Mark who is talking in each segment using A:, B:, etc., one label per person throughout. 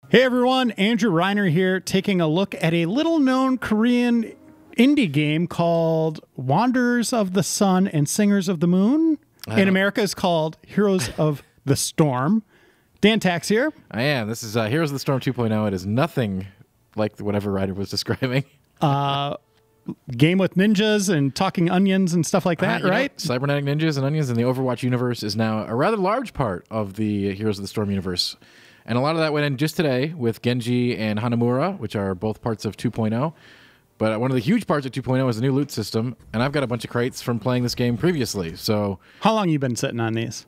A: Hey everyone, Andrew Reiner here, taking a look at a little-known Korean indie game called Wanderers of the Sun and Singers of the Moon. In America, it's called Heroes of the Storm. Dan Tack's here.
B: I am. This is Heroes of the Storm 2.0. It is nothing like whatever Reiner was describing.
A: Game with ninjas and talking onions and stuff like that, right?
B: Cybernetic ninjas and onions in the Overwatch universe is now a rather large part of the Heroes of the Storm universe. And a lot of that went in just today with Genji and Hanamura, which are both parts of 2.0. But one of the huge parts of 2.0 is the new loot system, and I've got a bunch of crates from playing this game previously. So,
A: how long you been sitting on these?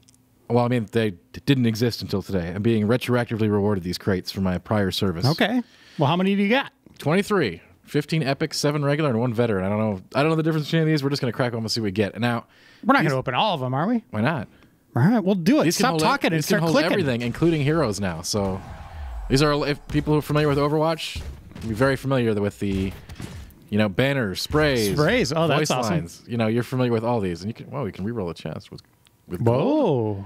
B: Well, I mean, they didn't exist until today. I'm being retroactively rewarded these crates for my prior service.
A: Okay. Well, how many do you got?
B: 23. 15 epics, 7 regular, and 1 veteran. I don't know the difference between these. We're just going to crack them and see what we get. And now,
A: we're not going to open all of them, are we?
B: Why not?
A: All right, we'll do it.
B: These
A: Stop talking and start clicking.
B: Everything, including heroes now. So these are, if people who are familiar with Overwatch, you're very familiar with the, banners, sprays.
A: Oh, that's
B: voice
A: awesome.
B: lines. You're familiar with all these, and you can reroll a chest with
A: Whoa.
B: gold.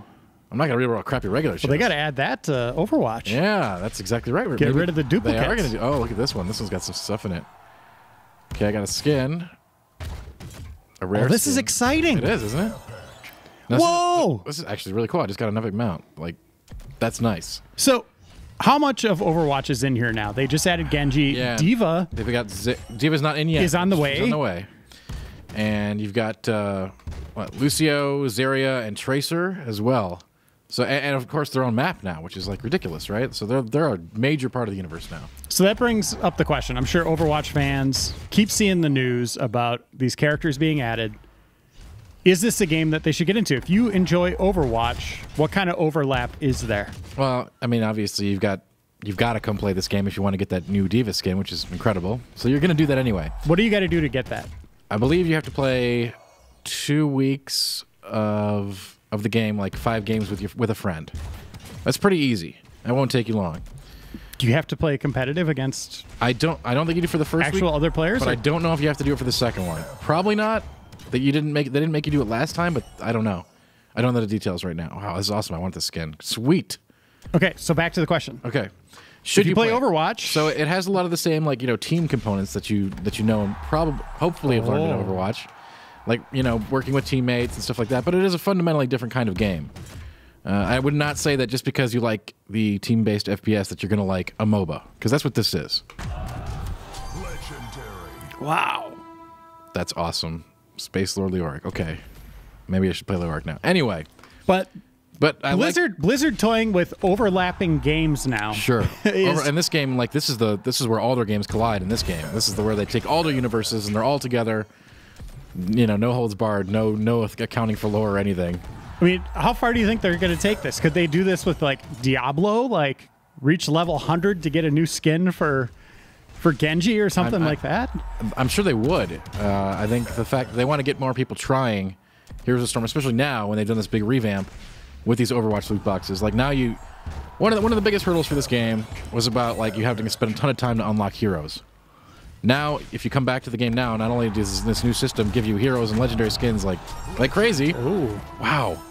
B: I'm not gonna reroll a crappy regular chest.
A: Well, they got to add that to Overwatch.
B: Yeah, that's exactly right.
A: Get rid of the duplicates.
B: They are gonna do. Oh, look at this one. This one's got some stuff in it. Okay, I got a skin. A rare.
A: This
B: skin.
A: is exciting.
B: It is, isn't it? No,
A: Whoa!
B: This is actually really cool. I just got an epic mount. Like, that's nice.
A: So, how much of Overwatch is in here now? They just added Genji.
B: Yeah.
A: Diva.
B: They've got Diva's not in yet.
A: Is on the way.
B: She's on the way. And you've got Lucio, Zarya, and Tracer as well. So, and of course their own map now, which is like ridiculous, right? So they're a major part of the universe now.
A: So that brings up the question. I'm sure Overwatch fans keep seeing the news about these characters being added. Is this a game that they should get into? If you enjoy Overwatch, what kind of overlap is there?
B: Well, I mean, obviously you've got to come play this game if you want to get that new Diva skin, which is incredible. So you're going to do that anyway.
A: What do you got to do to get that?
B: I believe you have to play 2 weeks of the game, like 5 games with a friend. That's pretty easy. That won't take you long.
A: Do you have to play competitive against?
B: I don't think you do for the first
A: actual
B: week,
A: other players,
B: but I don't know if you have to do it for the second one. Probably not. They didn't make you do it last time, but I don't know. I don't know the details right now. Wow, this is awesome. I want this skin. Sweet.
A: Okay, so back to the question.
B: Okay. Should
A: you play Overwatch?
B: So it has a lot of the same team components that you know and hopefully have learned in Overwatch. Like, working with teammates and stuff like that, but it is a fundamentally different kind of game. I would not say that just because you like the team-based FPS that you're going to like a MOBA, because that's what this is.
C: Legendary.
A: Wow.
B: That's awesome. Space Lord Leoric. Okay. Maybe I should play Leoric now. Anyway.
A: But
B: I
A: Blizzard toying with overlapping games now.
B: Sure. In this game, this is where all their games collide in this game. This is where they take all their universes and they're all together. No holds barred, no accounting for lore or anything.
A: I mean, how far do you think they're going to take this? Could they do this with Diablo, reach level 100 to get a new skin for Genji or something like that?
B: I'm sure they would. I think the fact that they want to get more people trying Heroes of the Storm, especially now when they've done this big revamp with these Overwatch loot boxes. Like now one of the biggest hurdles for this game was about you have to spend a ton of time to unlock heroes. Now, if you come back to the game now, not only does this new system give you heroes and legendary skins like crazy.
A: Ooh.
B: Wow.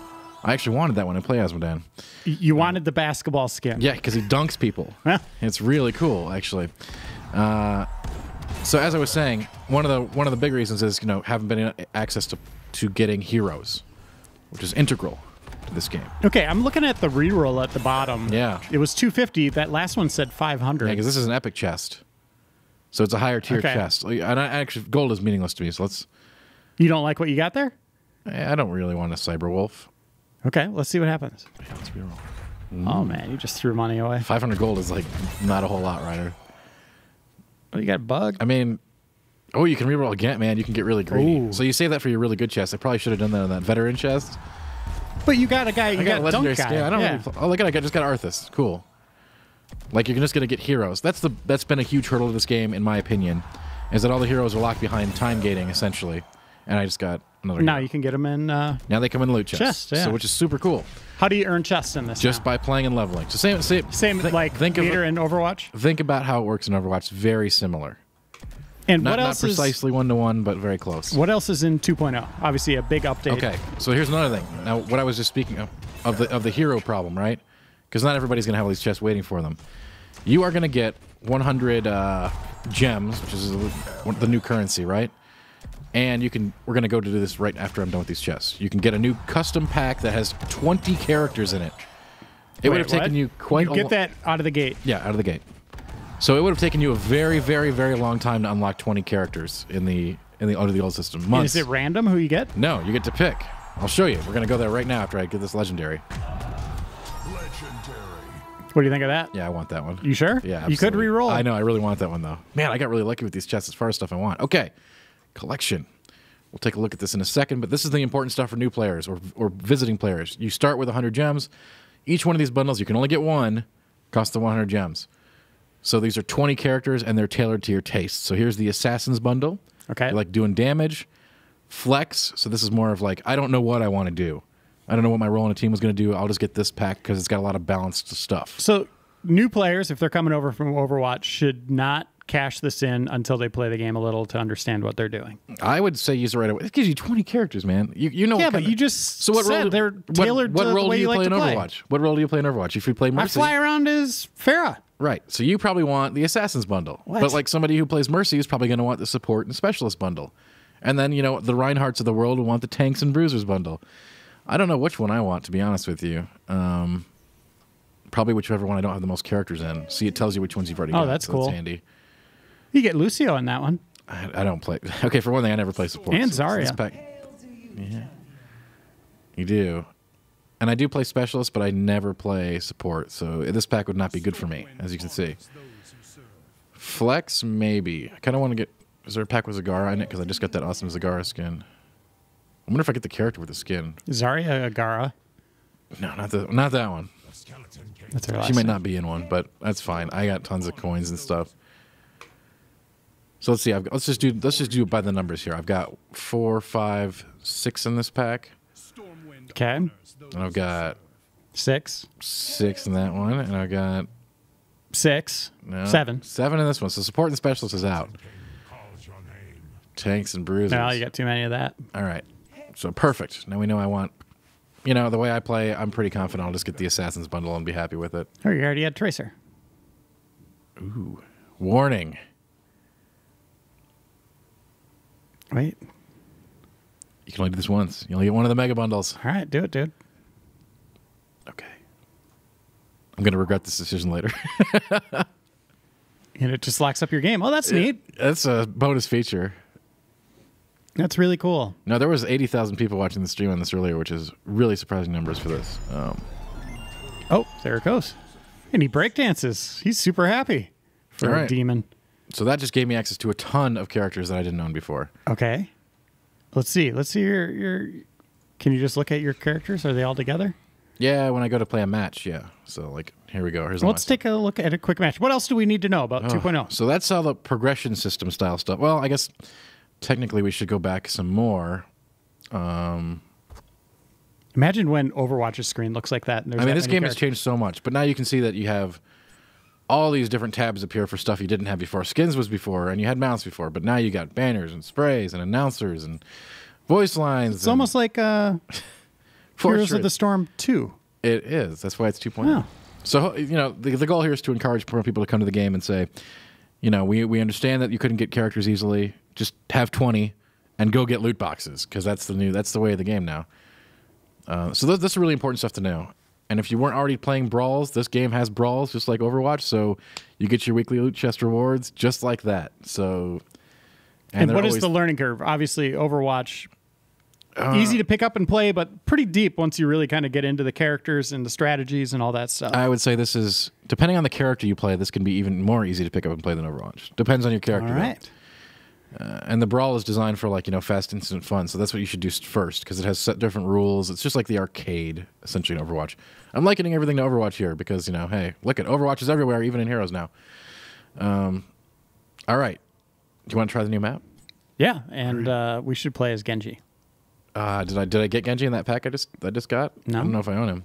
B: I actually wanted that one in Play Asmodan.
A: You wanted the basketball skin.
B: Yeah, because he dunks people. It's really cool, actually. So as I was saying, one of the big reasons is having been access to getting heroes, which is integral to this game.
A: Okay, I'm looking at the reroll at the bottom.
B: Yeah.
A: It was 250. That last one said 500.
B: Yeah, because this is an epic chest. So it's a higher tier chest. And actually, gold is meaningless to me, so let's...
A: You don't like what you got there?
B: I don't really want a Cyber Wolf.
A: Okay, let's see what happens.
B: Yeah, let's reroll.
A: Oh, man, you just threw money away.
B: 500 gold is not a whole lot, Reiner.
A: Oh, you got a bug?
B: I mean... Oh, you can reroll again, man. You can get really greedy.
A: Ooh.
B: So you save that for your really good chest. I probably should have done that on that veteran chest.
A: But you got a guy... You got a
B: legendary
A: dunk guy.
B: skin. I don't really... Oh, look at it. I just got Arthas. Cool. You're just going to get heroes. That's been a huge hurdle to this game, in my opinion, is that all the heroes are locked behind time gating, essentially. And I just got another
A: Now
B: hero.
A: you can get them in...
B: Now they come in loot chests.
A: Yeah.
B: So, which is super cool.
A: How do you earn chests in this
B: Just by playing and leveling. So
A: Same
B: think
A: meter in Overwatch?
B: Think about how it works in Overwatch. It's very similar.
A: And
B: Not precisely one-to-one, but very close.
A: What else is in 2.0? Obviously, a big update.
B: Okay, so here's another thing. Now, what I was just speaking of the hero problem, right? Because not everybody's going to have all these chests waiting for them. you are going to get 100 gems, which is the new currency, right? And we're going to go to do this right after I'm done with these chests. You can get a new custom pack that has 20 characters in it. It would have taken you quite
A: You get that out of the gate.
B: Yeah, out of the gate. So it would have taken you a very, very, very long time to unlock 20 characters in the under the old system. Months.
A: Is it random who you get?
B: No, you get to pick. I'll show you. We're going to go there right now after I get this legendary.
A: What do you think of that?
B: Yeah, I want that one.
A: You sure?
B: Yeah, absolutely.
A: You could re-roll.
B: I know, I really want that one, though. Man, I got really lucky with these chests as far as stuff I want. Okay, collection. We'll take a look at this in a second, but this is the important stuff for new players or visiting players. You start with 100 gems. Each one of these bundles, you can only get one, costs the 100 gems. So these are 20 characters, and they're tailored to your taste. So here's the Assassin's bundle.
A: Okay.
B: You like doing damage. Flex, so this is more of like, I don't know what I want to do. I don't know what my role in a team was going to do. I'll just get this pack because it's got a lot of balanced stuff.
A: So new players, if they're coming over from Overwatch, should not cash this in until they play the game a little to understand what they're doing.
B: I would say use it right away. It gives you 20 characters, man. You know.
A: Yeah, but you just said they're tailored to the way you like to play.
B: Overwatch? What role do you play in Overwatch? If you play Mercy,
A: I fly around as Pharah.
B: Right. So you probably want the Assassin's bundle.
A: What?
B: But like somebody who plays Mercy is probably going to want the Support and Specialist bundle. And then, you know, the Reinhardts of the world will want the Tanks and Bruisers bundle. I don't know which one I want, to be honest with you. Probably whichever one I don't have the most characters in. See, it tells you which ones you've already got.
A: Oh, that's cool.
B: That's handy.
A: You get Lucio in that one.
B: I don't play. Okay, for one thing, I never play support.
A: And Zarya.
B: Yeah. You do. And I do play Specialist, but I never play support. So this pack would not be good for me, as you can see. Flex, maybe. I kind of want to get... Is there a pack with Zagara in it? Because I just got that awesome Zagara skin. I wonder if I get the character with the skin.
A: Zarya Agara.
B: No, not that one.
A: That's her last
B: She might
A: name.
B: not be in one, but that's fine. I got tons of coins and stuff. So let's see. Let's just do it by the numbers here. I've got 4, 5, 6 in this pack.
A: Okay.
B: And I've got
A: 6.
B: 6 in that one, and I've got
A: 6.
B: no,
A: 7.
B: 7 in this one. So support and specialist is out. Tanks and bruisers.
A: No, you got too many of that.
B: All right. So perfect. Now we know I want. You know, the way I play, I'm pretty confident I'll just get the Assassin's bundle and be happy with it.
A: Oh, you already had Tracer.
B: Ooh. Warning.
A: Wait.
B: You can only do this once. You only get one of the mega bundles.
A: All right, do it, dude.
B: Okay. I'm going to regret this decision later.
A: And it just locks up your game. Oh, that's neat.
B: That's a bonus feature.
A: That's really cool.
B: No, there was 80,000 people watching the stream on this earlier, which is really surprising numbers for this.
A: Oh, there it goes. And he breakdances. He's super happy for a demon.
B: So that just gave me access to a ton of characters that I didn't own before.
A: Okay. Let's see. Let's see your... Can you just look at your characters? Are they all together?
B: Yeah, when I go to play a match, yeah. So, like, here we go.
A: Let's take a look at a quick match. What else do we need to know about 2.0?
B: So that's all the progression system style stuff. Well, I guess technically we should go back some more.
A: Imagine when Overwatch's screen looks like that. And
B: I mean, this game has changed so much, but now you can see that you have all these different tabs appear for stuff you didn't have before. Skins was before, and you had mounts before, but now you got banners and sprays and announcers and voice lines.
A: It's almost like Heroes of the Storm 2.
B: It is. That's why it's 2.0.
A: Wow.
B: So, you know, the goal here is to encourage more people to come to the game and say, you know, we understand that you couldn't get characters easily. Just have 20 and go get loot boxes, because that's the way of the game now. So that's really important stuff to know. And if you weren't already playing brawls, this game has brawls just like Overwatch. So you get your weekly loot chest rewards just like that. So,
A: and what is the learning curve? Obviously, Overwatch, easy to pick up and play, but pretty deep once you really kind of get into the characters and the strategies and all that stuff.
B: I would say this is, depending on the character you play, this can be even more easy to pick up and play than Overwatch. Depends on your character.
A: All right.
B: And the brawl is designed for, like, you know, fast, instant fun. So that's what you should do first, because it has set different rules. It's just like the arcade, essentially, in Overwatch. I'm likening everything to Overwatch here because, you know, hey, look at Overwatch is everywhere, even in Heroes now. All right. Do you want to try the new map?
A: Yeah, and we should play as Genji.
B: Did I get Genji in that pack I just got?
A: No.
B: I don't know if I own him.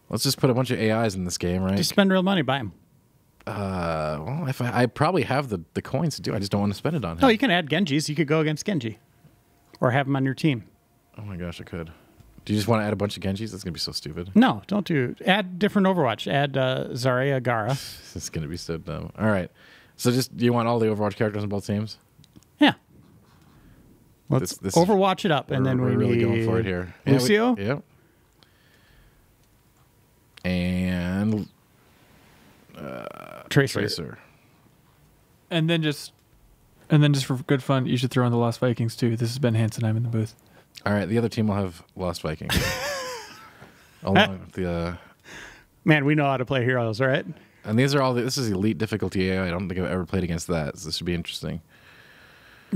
B: Let's just put a bunch of AIs in this game, right?
A: Just spend real money, buy him.
B: Well, if I probably have the coins to do. I just don't want to spend it on him.
A: Oh, you can add Genjis. You could go against Genji, or have him on your team.
B: Oh my gosh, I could. Do you just want to add a bunch of Genjis? That's gonna be so stupid.
A: No, don't do. Add different Overwatch. Add Zarya, Gara.
B: It's gonna be so dumb. All right. So just do you want all the Overwatch characters on both teams?
A: Yeah. Let's Overwatch it up, and then we're
B: really going for it here.
A: Lucio.
B: Yep. And Tracer.
C: And then just for good fun, you should throw in the Lost Vikings too. This has been Hanson. I'm in the booth.
B: All right, the other team will have Lost Vikings. Along with the
A: Man, we know how to play heroes, right?
B: and these are all this is elite difficulty AI. I don't think I've ever played against that. So this should be interesting.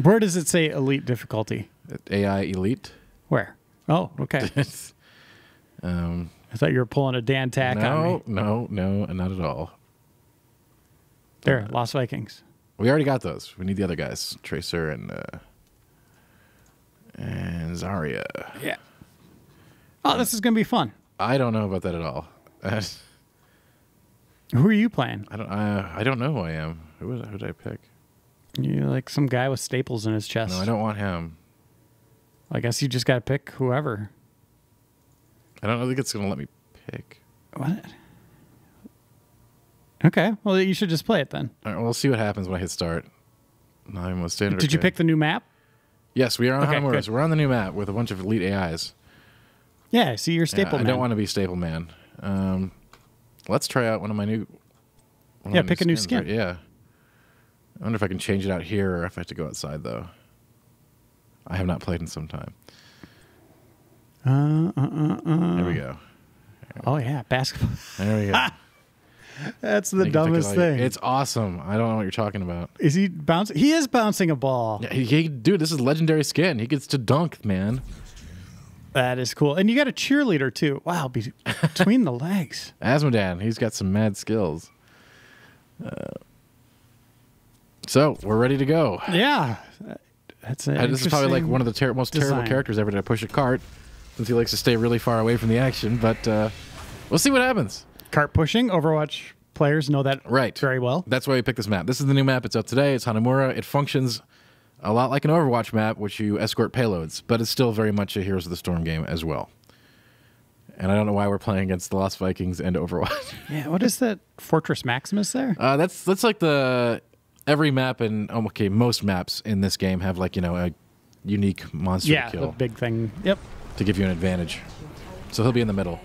A: Where does it say elite difficulty?
B: AI elite.
A: Where? Oh, okay. I thought you were pulling a Dan Tack on me.
B: No, not at all.
A: There, Lost Vikings.
B: We already got those. We need the other guys, Tracer and Zarya.
A: Yeah. Oh, this is gonna be fun.
B: I don't know about that at all.
A: Who are you playing?
B: I don't know who I am. Who did I pick?
A: You're like some guy with staples in his chest.
B: No, I don't want him.
A: I guess you just got to pick whoever.
B: I don't think it's going to let me pick.
A: What? Okay. Well, you should just play it then.
B: All right, we'll see what happens when I hit start. No, I'm on standard.
A: Did you pick the new map?
B: Yes, we are on Hanamura.
A: good.
B: So we're on the new map with a bunch of elite AIs.
A: Yeah, I see you're staple man.
B: I don't want to be staple man. Let's try out one of my new.
A: Pick a new skin.
B: Right? Yeah. I wonder if I can change it out here or if I have to go outside, though. I have not played in some time. There we go.
A: Oh, yeah, basketball.
B: There we go.
A: That's the dumbest thing.
B: It's awesome. I don't know what you're talking about.
A: Is he bouncing? He is bouncing a ball.
B: Yeah, dude, this is legendary skin. He gets to dunk, man.
A: That is cool. And you got a cheerleader, too. Wow, between the legs.
B: Asmodan, he's got some mad skills. So, we're ready to go.
A: Yeah. That's it.
B: This is probably like one of the most terrible characters ever to push a cart, since he likes to stay really far away from the action, but we'll see what happens.
A: Cart pushing, Overwatch players know that very well.
B: That's why we picked this map. This is the new map. It's out today. It's Hanamura. It functions a lot like an Overwatch map, which you escort payloads, but it's still very much a Heroes of the Storm game as well. And I don't know why we're playing against the Lost Vikings and Overwatch.
A: Yeah, what is that Fortress Maximus there?
B: That's like every map and most maps in this game have like, a unique monster to kill.
A: Yeah, the big thing. Yep.
B: To give you an advantage. So he'll be in the middle.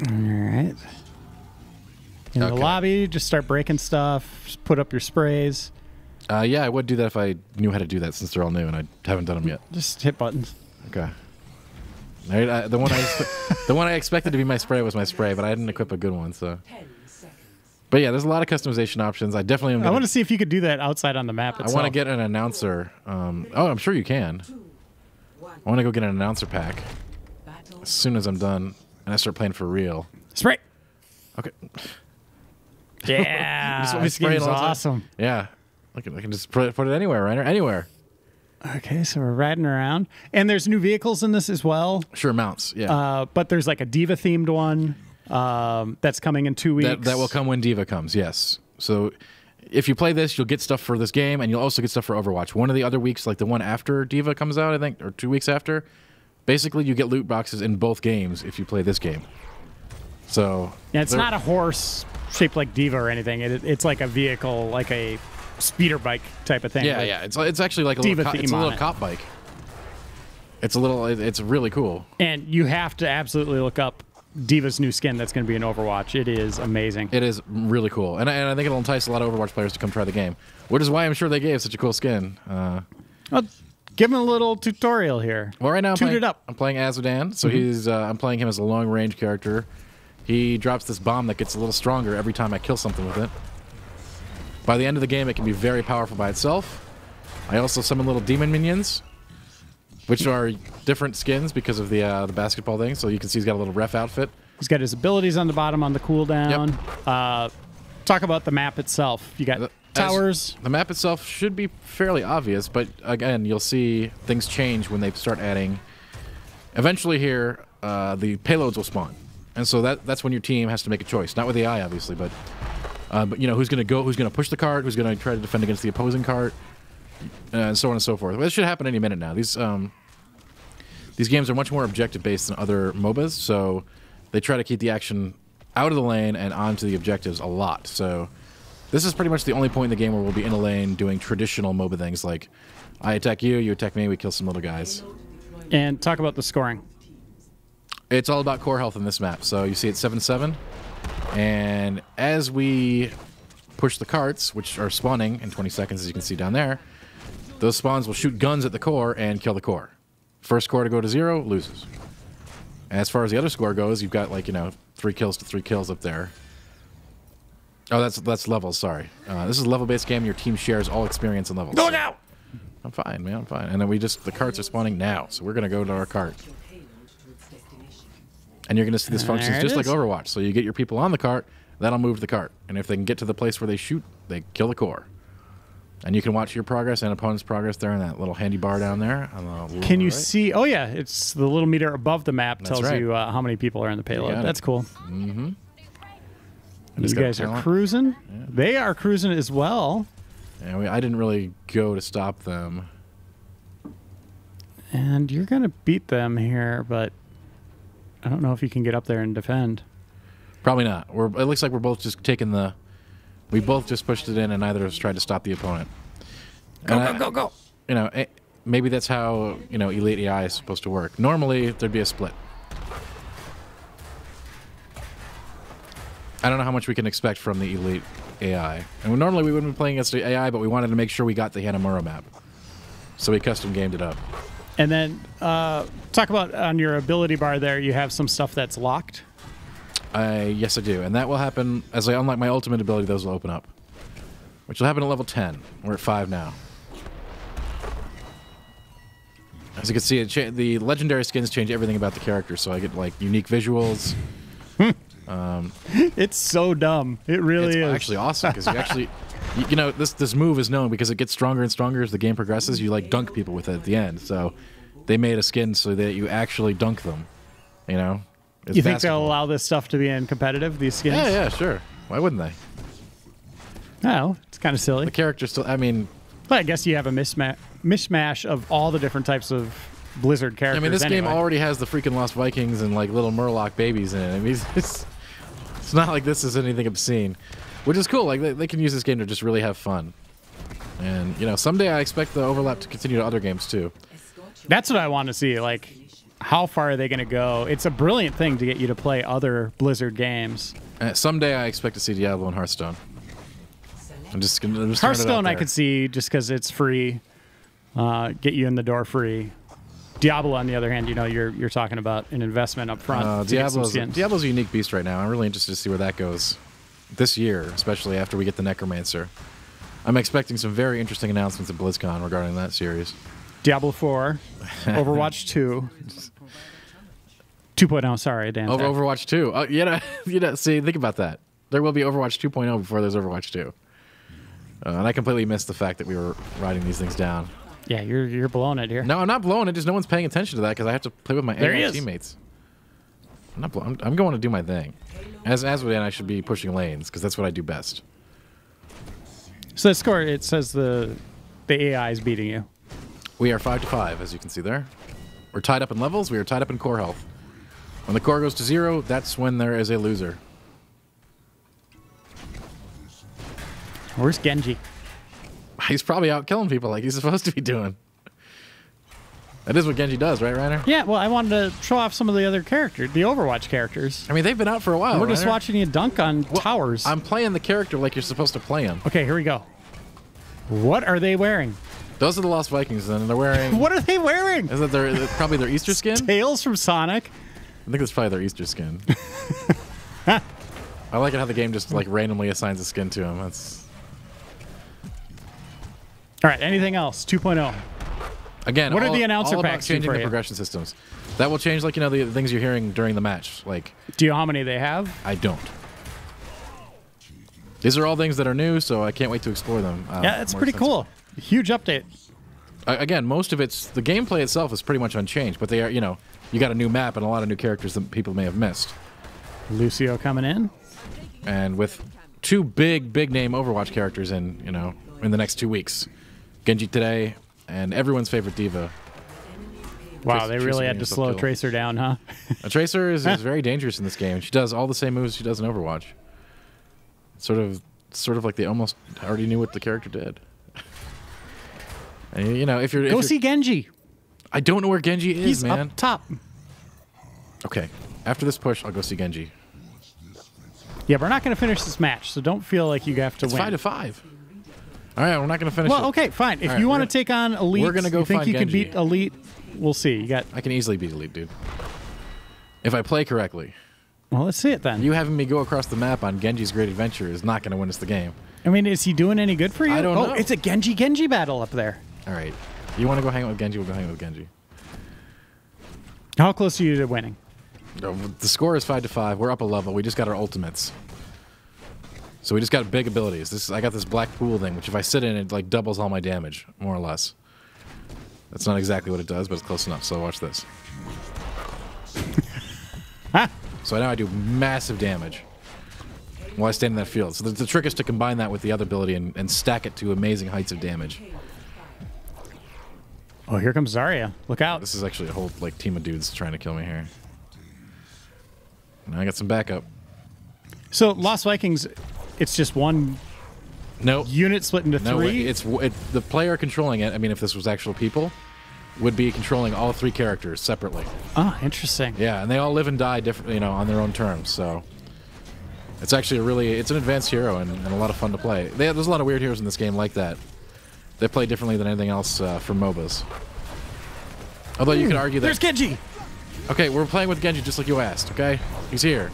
A: All right. In the lobby, just start breaking stuff, just put up your sprays.
B: Yeah, I would do that if I knew how to do that since they're all new and I haven't done them yet.
A: Just hit buttons.
B: Okay. The one I expected to be my spray was my spray, but I didn't equip a good one. So. But yeah, there's a lot of customization options. I definitely am.
A: I want to see if you could do that outside on the map itself.
B: I want to get an announcer. I'm sure you can. I want to go get an announcer pack as soon as I'm done and I start playing for real.
A: Spray.
B: Okay.
A: Yeah,
B: this game's
A: awesome.
B: Yeah, I can just put it anywhere, Reiner, anywhere.
A: Okay, so we're riding around, and there's new vehicles in this as well.
B: Sure, mounts. Yeah,
A: but there's like a Diva themed one that's coming in 2 weeks.
B: That will come when Diva comes. Yes. So if you play this, you'll get stuff for this game, and you'll also get stuff for Overwatch. One of the other weeks, like the one after Diva comes out, I think, or 2 weeks after. Basically, you get loot boxes in both games if you play this game. So
A: yeah, it's not a horse shaped like Diva or anything. It's like a vehicle, like a speeder bike type of thing.
B: Yeah, yeah. It's actually like a little cop bike. It's really cool.
A: And you have to absolutely look up Diva's new skin that's going to be in Overwatch. It is amazing.
B: It is really cool. And I think it'll entice a lot of Overwatch players to come try the game, which is why I'm sure they gave such a cool skin.
A: Well, give him a little tutorial here.
B: Well, right now
A: I'm
B: playing Azodan, so I'm playing him as a long-range character. He drops this bomb that gets a little stronger every time I kill something with it. By the end of the game, it can be very powerful by itself. I also summon little demon minions, which are different skins because of the basketball thing. So you can see he's got a little ref outfit.
A: He's got his abilities on the bottom on the cooldown. Yep. Talk about the map itself. You got towers.
B: The map itself should be fairly obvious, but again, you'll see things change when they start adding. Eventually here, the payloads will spawn. And so that's when your team has to make a choice. Not with AI, obviously, but who's going to go, who's going to push the cart, who's going to try to defend against the opposing cart. and so on and so forth. Well, this should happen any minute now. These games are much more objective based than other MOBAs, so they try to keep the action out of the lane and onto the objectives a lot. So this is pretty much the only point in the game where we'll be in a lane doing traditional MOBA things like I attack you, you attack me, we kill some little guys.
A: And talk about the scoring.
B: It's all about core health in this map. So you see it's 7-7, and as we push the carts, which are spawning in 20 seconds, as you can see down there, those spawns will shoot guns at the core and kill the core. First core to go to 0 loses. As far as the other score goes, you've got, like, 3 kills to 3 kills up there. Oh, that's levels, sorry. This is a level-based game. Your team shares all experience and levels.
A: Look out!
B: I'm fine, man, I'm fine. And then the carts are spawning now, so we're going to go to our cart. And you're going to see this functions just like Overwatch. So you get your people on the cart, that'll move the cart. And if they can get to the place where they shoot, they kill the core. And you can watch your progress and opponent's progress there in that little handy bar down there.
A: Can you see? Oh, yeah. It's the little meter above the map tells you how many people are in the payload. That's cool.
B: Mm-hmm.
A: These guys are cruising. Yeah. They are cruising as well.
B: Yeah, I didn't really go to stop them.
A: And you're going to beat them here, but I don't know if you can get up there and defend.
B: Probably not. It looks like we're both just taking the... We both just pushed it in, and neither of us tried to stop the opponent.
A: Go.
B: Maybe that's how, Elite AI is supposed to work. Normally, there'd be a split. I don't know how much we can expect from the Elite AI. And normally we wouldn't be playing against the AI, but we wanted to make sure we got the Hanamura map. So we custom gamed it up.
A: And then, talk about on your ability bar there, you have some stuff that's locked.
B: Yes, I do. And that will happen as I unlock my ultimate ability, those will open up. Which will happen at level 10. We're at 5 now. As you can see, the legendary skins change everything about the character, so I get, like, unique visuals.
A: It's so dumb. It really is.
B: It's actually awesome, because you actually... this move is known because it gets stronger and stronger as the game progresses. You, like, dunk people with it at the end. So they made a skin so that you actually dunk them,
A: You think they'll allow this stuff to be in competitive, these skins?
B: Yeah, sure. Why wouldn't they?
A: No, it's kind of silly.
B: The character still,
A: But I guess you have a mishmash of all the different types of Blizzard characters.
B: This game already has the freaking Lost Vikings and, like, little Murloc babies in it. It's not like this is anything obscene. Which is cool. Like, they can use this game to just really have fun. And, someday I expect the overlap to continue to other games, too.
A: That's what I want to see. Like, how far are they going to go? It's a brilliant thing to get you to play other Blizzard games.
B: Someday I expect to see Diablo and Hearthstone.
A: Hearthstone I could see just because it's free. Get you in the door free. Diablo, on the other hand, you're talking about an investment up front.
B: Diablo's a unique beast right now. I'm really interested to see where that goes this year, especially after we get the Necromancer. I'm expecting some very interesting announcements at BlizzCon regarding that series.
A: Diablo 4, Overwatch 2. 2.0, sorry, Dan.
B: Overwatch 2. See, think about that. There will be Overwatch 2.0 before there's Overwatch 2. And I completely missed the fact that we were writing these things down.
A: Yeah, you're blowing it here.
B: No, I'm not blowing it. Just no one's paying attention to that because I have to play with my teammates. I'm going to do my thing. As with Dan, I should be pushing lanes because that's what I do best.
A: So the score, it says the AI is beating you.
B: We are 5-5, as you can see there. We're tied up in levels. We are tied up in core health. When the core goes to 0, that's when there is a loser.
A: Where's Genji?
B: He's probably out killing people like he's supposed to be doing. That is what Genji does, right, Reiner?
A: Yeah, well, I wanted to show off some of the other characters, the Overwatch characters.
B: They've been out for a while.
A: We're just watching you dunk on towers.
B: I'm playing the character like you're supposed to play him.
A: Okay, here we go. What are they wearing?
B: Those are the Lost Vikings, and they're wearing...
A: What are they wearing?
B: Is that probably their Easter skin?
A: Tails from Sonic.
B: I think that's probably their Easter skin. I like it how the game just randomly assigns a skin to him. That's...
A: All right, anything else? 2.0.
B: Again,
A: what are the announcer
B: all
A: packs
B: about changing the progression systems. That will change, the things you're hearing during the match.
A: Do you know how many they have?
B: I don't. These are all things that are new, so I can't wait to explore them.
A: Yeah, it's pretty cool. Huge update.
B: Again, most of the gameplay itself is pretty much unchanged, but they are, you got a new map and a lot of new characters that people may have missed.
A: Lucio coming in.
B: And with 2 big name Overwatch characters in the next 2 weeks. Genji today, and everyone's favorite diva.
A: Wow, they really had to slow
B: kill.
A: Tracer down, huh?
B: A Tracer is very dangerous in this game. She does all the same moves she does in Overwatch. Sort of like they almost already knew what the character did. And, you know, if you're
A: Go see Genji.
B: I don't know where Genji is,
A: He's
B: man.
A: up top.
B: Okay, after this push, I'll go see Genji.
A: Yeah, we're not going to finish this match, so don't feel like you have to
B: It's
A: win.
B: 5-5. All right, we're not going to finish
A: Well,
B: it.
A: okay, fine. If
B: All right,
A: you want
B: we're
A: to take on Elite,
B: we're gonna go
A: you think
B: find
A: you can
B: Genji.
A: beat Elite, we'll see. You got.
B: I can easily beat Elite, dude. If I play correctly.
A: Well, let's see it then.
B: You having me go across the map on Genji's Great Adventure is not going to win us the game.
A: I mean, is he doing any good for you?
B: I don't know.
A: Oh, it's a Genji battle up there.
B: All right. You want to go hang out with Genji? We'll go hang out with Genji.
A: How close are you to winning?
B: The score is 5-5. We're up a level. We just got our ultimates. So we just got big abilities. I got this black pool thing, which if I sit in, it like doubles all my damage, more or less. That's not exactly what it does, but it's close enough. So watch this. So now I do massive damage while I stand in that field. So the trick is to combine that with the other ability and stack it to amazing heights of damage.
A: Oh, here comes Zarya. Look out.
B: This is actually a whole like team of dudes trying to kill me here. Now I got some backup.
A: So, Lost Vikings, it's just one
B: Nope.
A: unit split into
B: No,
A: three?
B: it's the player controlling it. I mean, if this was actual people, would be controlling all three characters separately.
A: Oh, interesting.
B: Yeah, and they all live and die different, you know, on their own terms. So it's actually it's an advanced hero and a lot of fun to play. There's a lot of weird heroes in this game like that. They play differently than anything else from MOBAs. Although you could argue that.
A: There's Genji!
B: Okay, we're playing with Genji just like you asked. Okay, he's here.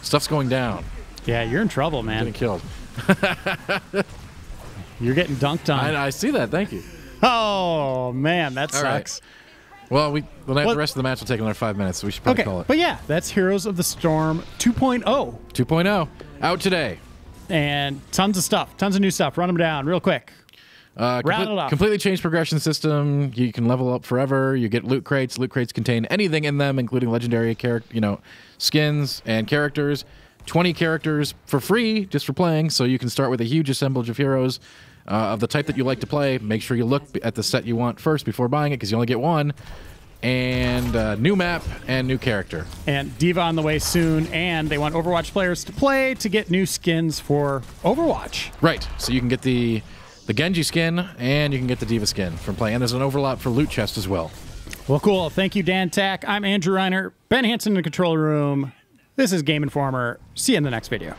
B: Stuff's going down.
A: Yeah, you're in trouble, man.
B: Getting killed.
A: You're getting dunked on.
B: I see that. Thank you.
A: Oh, man, that
B: All right.
A: sucks.
B: Well, the rest of the match will take another 5 minutes, so we should probably call it.
A: But yeah, that's Heroes of the Storm 2.0.
B: 2.0 out today.
A: And tons of stuff, tons of new stuff. Run them down real quick. Round it off.
B: Completely changed progression system. You can level up forever. You get loot crates. Loot crates contain anything in them, including legendary skins and characters. 20 characters for free just for playing, so you can start with a huge assemblage of heroes of the type that you like to play. Make sure you look at the set you want first before buying it, because you only get one. And new map and new character.
A: And Diva on the way soon, and they want Overwatch players to play to get new skins for Overwatch.
B: Right, so you can get the Genji skin and you can get the Diva skin from playing. And there's an overlap for loot chest as well.
A: Well, cool. Thank you, Dan Tack. I'm Andrew Reiner. Ben Hansen in the control room. This is Game Informer. See you in the next video.